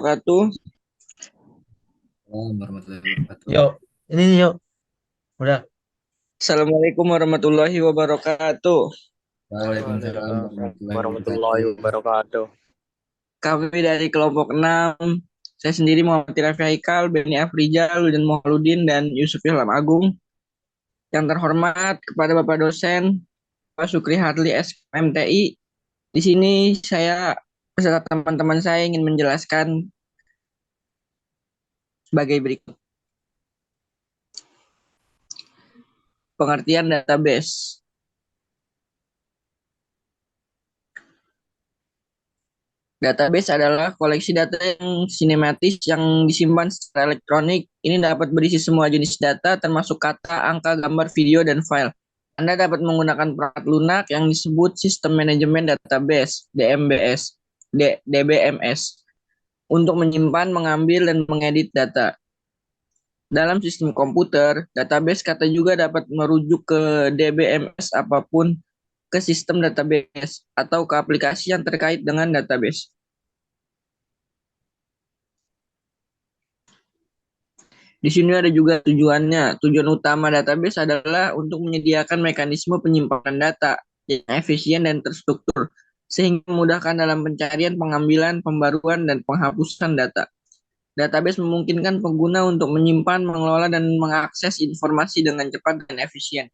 wabarakatuh. Warahmatullahi wabarakatuh. Yuk, ini nih, yuk. Udah. Assalamualaikum warahmatullahi wabarakatuh. Waalaikumsalam Waalaikumsalam warahmatullahi warahmatullahi wabarakatuh. wabarakatuh. Kami dari kelompok 6. Saya sendiri Muhammad Irafi Haikal, Beni Afrizal, dan Muhaludin, dan Yusuf Ilham Agung. Yang terhormat kepada Bapak dosen, Pak Sukri Harli SMTI. Di sini saya beserta teman-teman saya ingin menjelaskan sebagai berikut. Pengertian database. Database adalah koleksi data yang sinematis yang disimpan secara elektronik. Ini dapat berisi semua jenis data termasuk kata, angka, gambar, video, dan file. Anda dapat menggunakan perangkat lunak yang disebut Sistem Manajemen Database (DMBS), DBMS, untuk menyimpan, mengambil, dan mengedit data. Dalam sistem komputer, database kata juga dapat merujuk ke DBMS apapun, ke sistem database, atau ke aplikasi yang terkait dengan database. Di sini ada juga tujuannya. Tujuan utama database adalah untuk menyediakan mekanisme penyimpanan data yang efisien dan terstruktur, sehingga memudahkan dalam pencarian, pengambilan, pembaruan, dan penghapusan data. Database memungkinkan pengguna untuk menyimpan, mengelola, dan mengakses informasi dengan cepat dan efisien.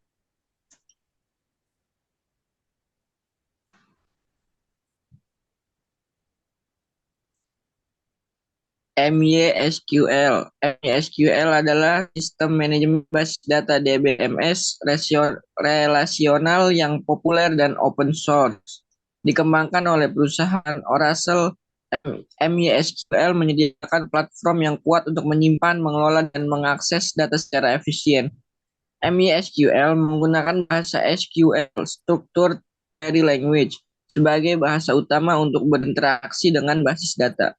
MySQL. MySQL adalah sistem manajemen basis data DBMS relasional yang populer dan open source. Dikembangkan oleh perusahaan Oracle, MySQL menyediakan platform yang kuat untuk menyimpan, mengelola, dan mengakses data secara efisien. MySQL menggunakan bahasa SQL, Structured Query Language, sebagai bahasa utama untuk berinteraksi dengan basis data.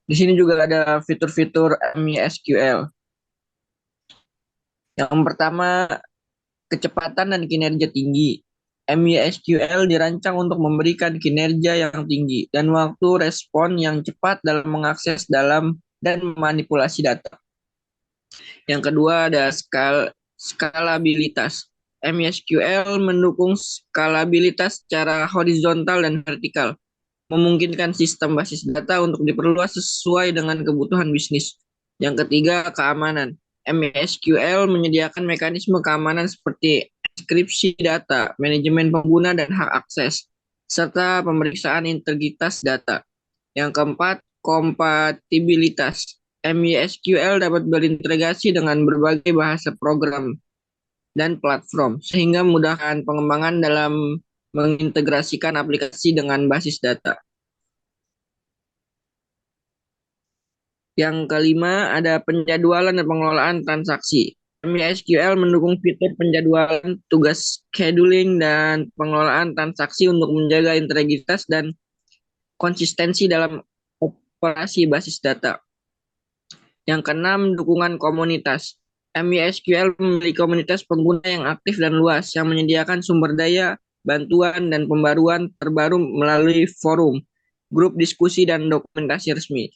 Di sini juga ada fitur-fitur MySQL. Yang pertama, kecepatan dan kinerja tinggi. MySQL dirancang untuk memberikan kinerja yang tinggi dan waktu respon yang cepat dalam mengakses dalam dan memanipulasi data. Yang kedua ada skalabilitas. MySQL mendukung skalabilitas secara horizontal dan vertikal, memungkinkan sistem basis data untuk diperluas sesuai dengan kebutuhan bisnis. Yang ketiga, keamanan. MySQL menyediakan mekanisme keamanan seperti enkripsi data, manajemen pengguna, dan hak akses, serta pemeriksaan integritas data. Yang keempat, kompatibilitas. MySQL dapat berintegrasi dengan berbagai bahasa program dan platform, sehingga memudahkan pengembangan dalam mengintegrasikan aplikasi dengan basis data. Yang kelima, ada penjadwalan dan pengelolaan transaksi. MySQL mendukung fitur penjadwalan, tugas scheduling, dan pengelolaan transaksi untuk menjaga integritas dan konsistensi dalam operasi basis data. Yang keenam, dukungan komunitas. MySQL memiliki komunitas pengguna yang aktif dan luas, yang menyediakan sumber daya, bantuan, dan pembaruan terbaru melalui forum, grup diskusi, dan dokumentasi resmi.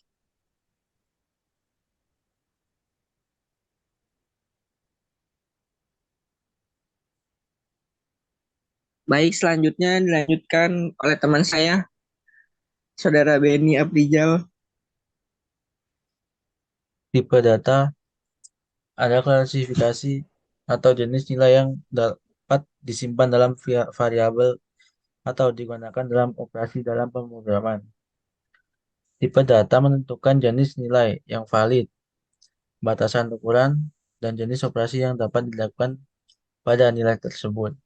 Baik, selanjutnya dilanjutkan oleh teman saya, Saudara Beni Afrizal. Tipe data ada klasifikasi atau jenis nilai yang dapat disimpan dalam variabel atau digunakan dalam operasi dalam pemrograman. Tipe data menentukan jenis nilai yang valid, batasan ukuran, dan jenis operasi yang dapat dilakukan pada nilai tersebut.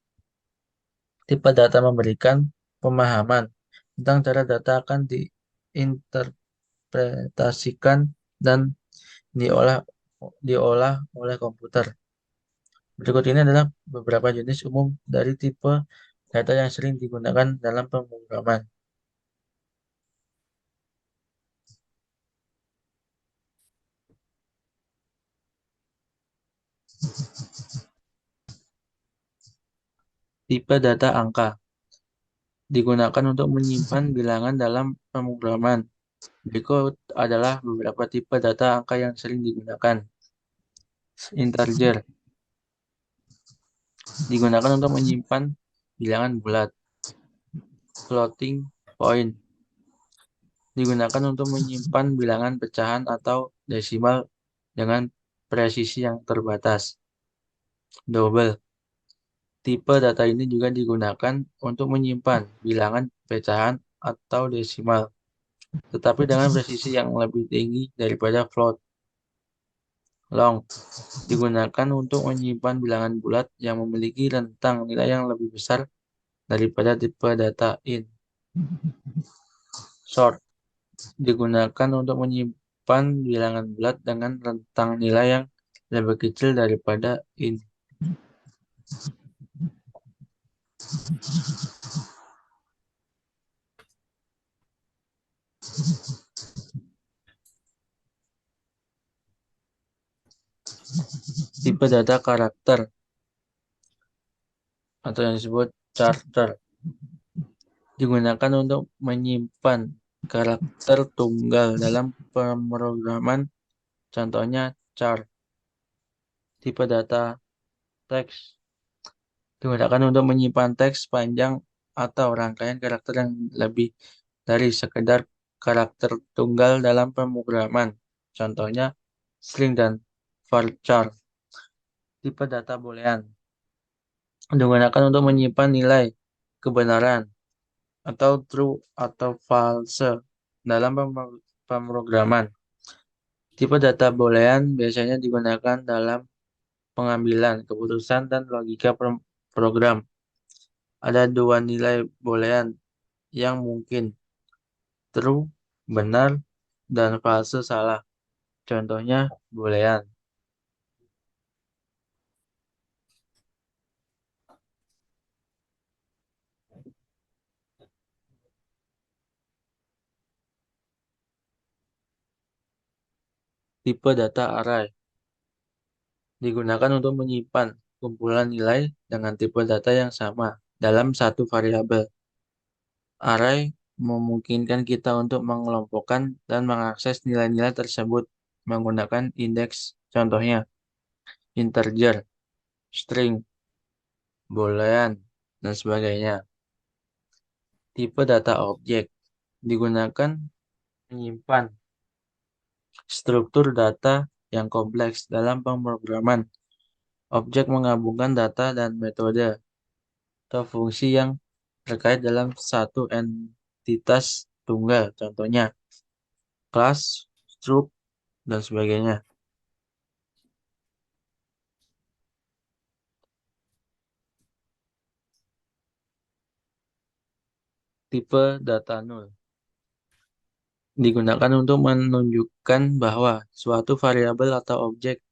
Tipe data memberikan pemahaman tentang cara data akan diinterpretasikan dan diolah diolah oleh komputer. Berikut ini adalah beberapa jenis umum dari tipe data yang sering digunakan dalam pemrograman. Tipe data angka digunakan untuk menyimpan bilangan dalam pemrograman. Berikut adalah beberapa tipe data angka yang sering digunakan. Integer digunakan untuk menyimpan bilangan bulat. Floating point digunakan untuk menyimpan bilangan pecahan atau desimal dengan presisi yang terbatas. Double tipe data ini juga digunakan untuk menyimpan bilangan pecahan atau desimal, tetapi dengan presisi yang lebih tinggi daripada float. Long digunakan untuk menyimpan bilangan bulat yang memiliki rentang nilai yang lebih besar daripada tipe data int. Short digunakan untuk menyimpan bilangan bulat dengan rentang nilai yang lebih kecil daripada int. Tipe data karakter atau yang disebut character digunakan untuk menyimpan karakter tunggal dalam pemrograman, contohnya char. Tipe data teks digunakan untuk menyimpan teks panjang atau rangkaian karakter yang lebih dari sekedar karakter tunggal dalam pemrograman, contohnya string dan varchar. Tipe data boolean digunakan untuk menyimpan nilai kebenaran atau true atau false dalam pemrograman. Tipe data boolean biasanya digunakan dalam pengambilan keputusan dan logika program. Ada dua nilai boolean yang mungkin, true, benar, dan false, salah. Contohnya boolean. Tipe data array digunakan untuk menyimpan kumpulan nilai dengan tipe data yang sama dalam satu variabel. Array memungkinkan kita untuk mengelompokkan dan mengakses nilai-nilai tersebut menggunakan indeks, contohnya integer, string, boolean, dan sebagainya. Tipe data objek digunakan menyimpan struktur data yang kompleks dalam pemrograman. Objek menggabungkan data dan metode atau fungsi yang terkait dalam satu entitas tunggal, contohnya kelas, struk, dan sebagainya. Tipe data null digunakan untuk menunjukkan bahwa suatu variabel atau objek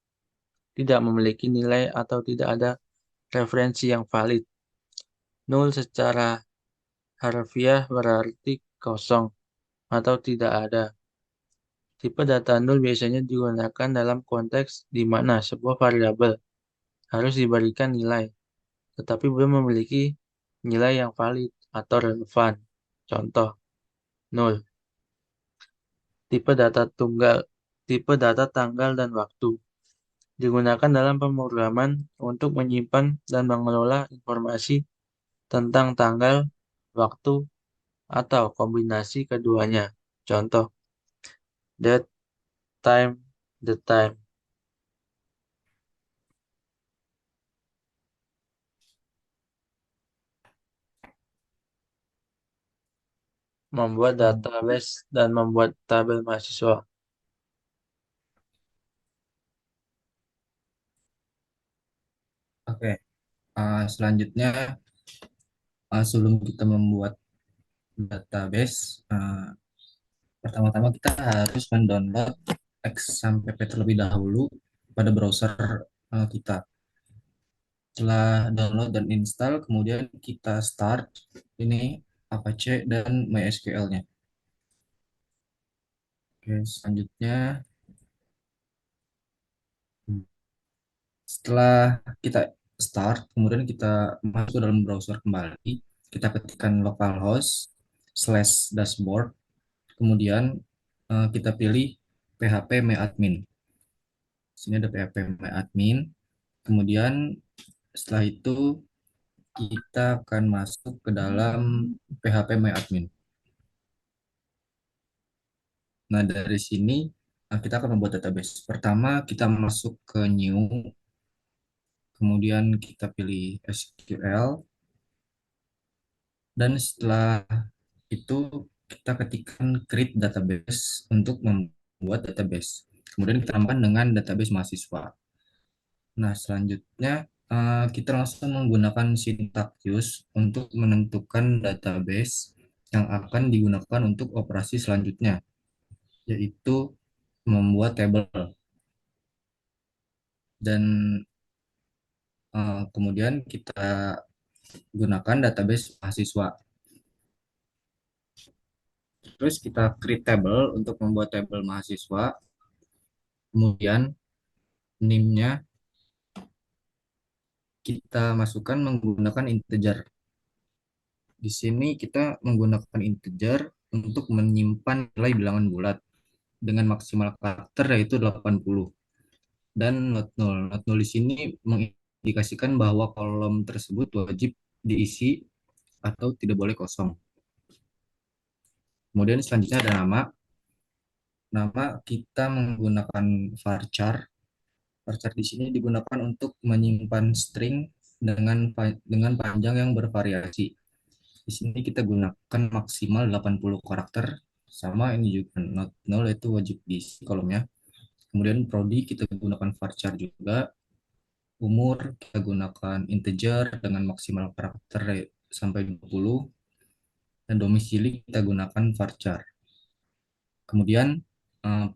tidak memiliki nilai atau tidak ada referensi yang valid. Null secara harfiah berarti kosong atau tidak ada. Tipe data null biasanya digunakan dalam konteks di mana sebuah variabel harus diberikan nilai, tetapi belum memiliki nilai yang valid atau relevan. Contoh, null. Tipe data tunggal, tipe data tanggal dan waktu digunakan dalam pemrograman untuk menyimpan dan mengelola informasi tentang tanggal, waktu, atau kombinasi keduanya. Contoh, date, time, the time. Membuat database dan membuat tabel mahasiswa. Oke, selanjutnya sebelum kita membuat database, pertama-tama kita harus mendownload XAMPP terlebih dahulu pada browser kita. Setelah download dan install, kemudian kita start ini Apache dan MySQL-nya. Oke, selanjutnya setelah kita start, kemudian kita masuk ke dalam browser kembali, kita ketikkan localhost slash dashboard, kemudian kita pilih PHP myadmin. Sini ada PHP myadmin. Kemudian setelah itu kita akan masuk ke dalam PHP myadmin. Nah, dari sini kita akan membuat database. Pertama, kita masuk ke new, kemudian kita pilih SQL, dan setelah itu kita ketikkan create database untuk membuat database. Kemudian kita tambahkan dengan database mahasiswa. Nah, selanjutnya kita langsung menggunakan syntax use untuk menentukan database yang akan digunakan untuk operasi selanjutnya, yaitu membuat table. Dan kemudian kita gunakan database mahasiswa. Terus kita create table untuk membuat table mahasiswa. Kemudian NIM-nya kita masukkan menggunakan integer. Di sini kita menggunakan integer untuk menyimpan nilai bilangan bulat dengan maksimal karakter yaitu 80. Dan not null. Not null di sini mengindikasikan bahwa kolom tersebut wajib diisi atau tidak boleh kosong. Kemudian selanjutnya ada nama. Nama kita menggunakan varchar. Varchar di sini digunakan untuk menyimpan string dengan panjang yang bervariasi. Di sini kita gunakan maksimal 80 karakter. Sama ini juga not null itu wajib diisi kolomnya. Kemudian prodi kita gunakan varchar juga. Umur kita gunakan integer dengan maksimal karakter sampai 20. Dan domisili kita gunakan varchar. Kemudian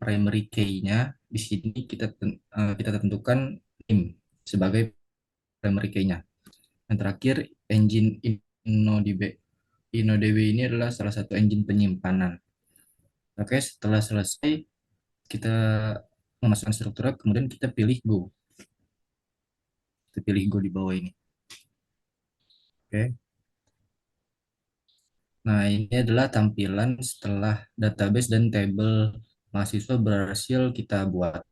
primary key-nya di sini kita tentukan NIM sebagai primary key-nya. Yang terakhir engine InnoDB. InnoDB ini adalah salah satu engine penyimpanan. Oke, setelah selesai kita memasukkan struktur, kemudian kita pilih Go. Kita pilih Go di bawah ini. Oke. Nah, ini adalah tampilan setelah database dan table mahasiswa berhasil kita buat.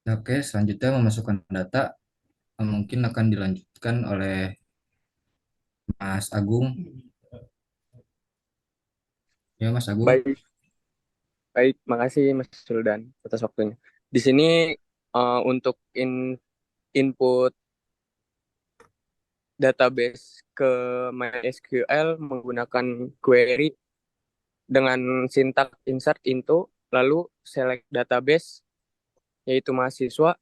Oke, selanjutnya memasukkan data mungkin akan dilanjutkan oleh Mas Agung. Ya, Mas Agung. Baik, baik, makasih Mas Suldan atas waktunya. Di sini untuk input database ke MySQL menggunakan query dengan sintak insert into, lalu select database, yaitu mahasiswa,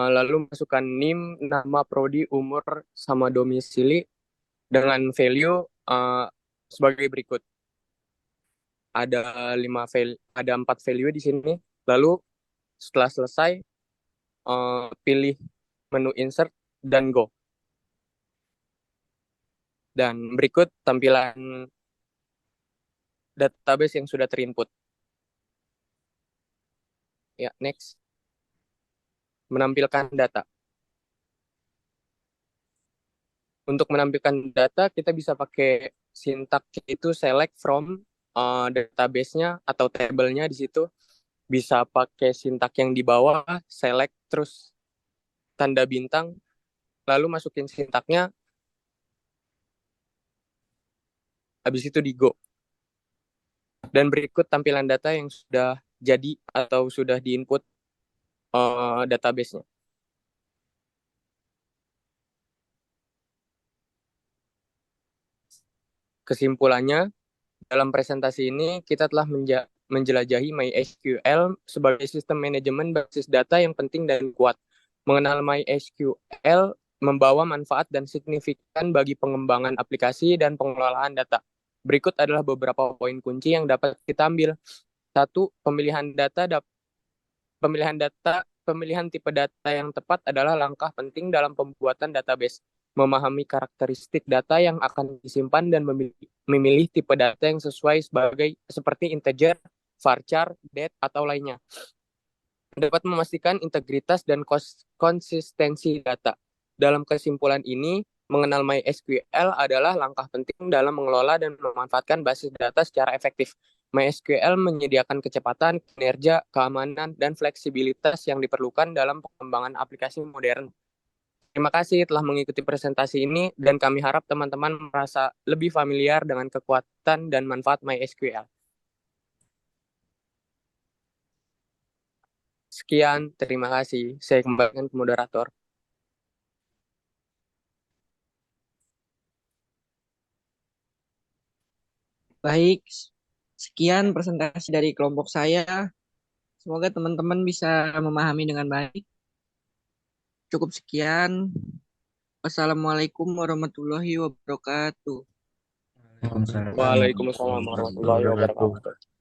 lalu masukkan NIM, nama, prodi, umur, sama domisili dengan value sebagai berikut. Ada 4 value di sini. Lalu setelah selesai pilih menu insert dan go. Dan berikut tampilan database yang sudah terinput. Ya, next. Menampilkan data. Untuk menampilkan data kita bisa pakai sintak itu select from database-nya atau table-nya di situ. Bisa pakai sintak yang di bawah, select terus tanda bintang, lalu masukin sintaknya, habis itu di go. Dan berikut tampilan data yang sudah jadi atau sudah diinput database-nya. Kesimpulannya, dalam presentasi ini kita telah menjelajahi MySQL sebagai sistem manajemen basis data yang penting dan kuat. Mengenal MySQL membawa manfaat dan signifikan bagi pengembangan aplikasi dan pengelolaan data. Berikut adalah beberapa poin kunci yang dapat kita ambil. 1. Pemilihan tipe data yang tepat adalah langkah penting dalam pembuatan database. Memahami karakteristik data yang akan disimpan dan memilih tipe data yang sesuai seperti integer, varchar, det, atau lainnya. Dapat memastikan integritas dan konsistensi data. Dalam kesimpulan ini, mengenal MySQL adalah langkah penting dalam mengelola dan memanfaatkan basis data secara efektif. MySQL menyediakan kecepatan, kinerja, keamanan, dan fleksibilitas yang diperlukan dalam pengembangan aplikasi modern. Terima kasih telah mengikuti presentasi ini, dan kami harap teman-teman merasa lebih familiar dengan kekuatan dan manfaat MySQL. Sekian, terima kasih. Saya kembalikan ke moderator. Baik, sekian presentasi dari kelompok saya. Semoga teman-teman bisa memahami dengan baik. Cukup sekian. Wassalamualaikum warahmatullahi wabarakatuh. Waalaikumsalam Waalaikumsalam warahmatullahi wabarakatuh.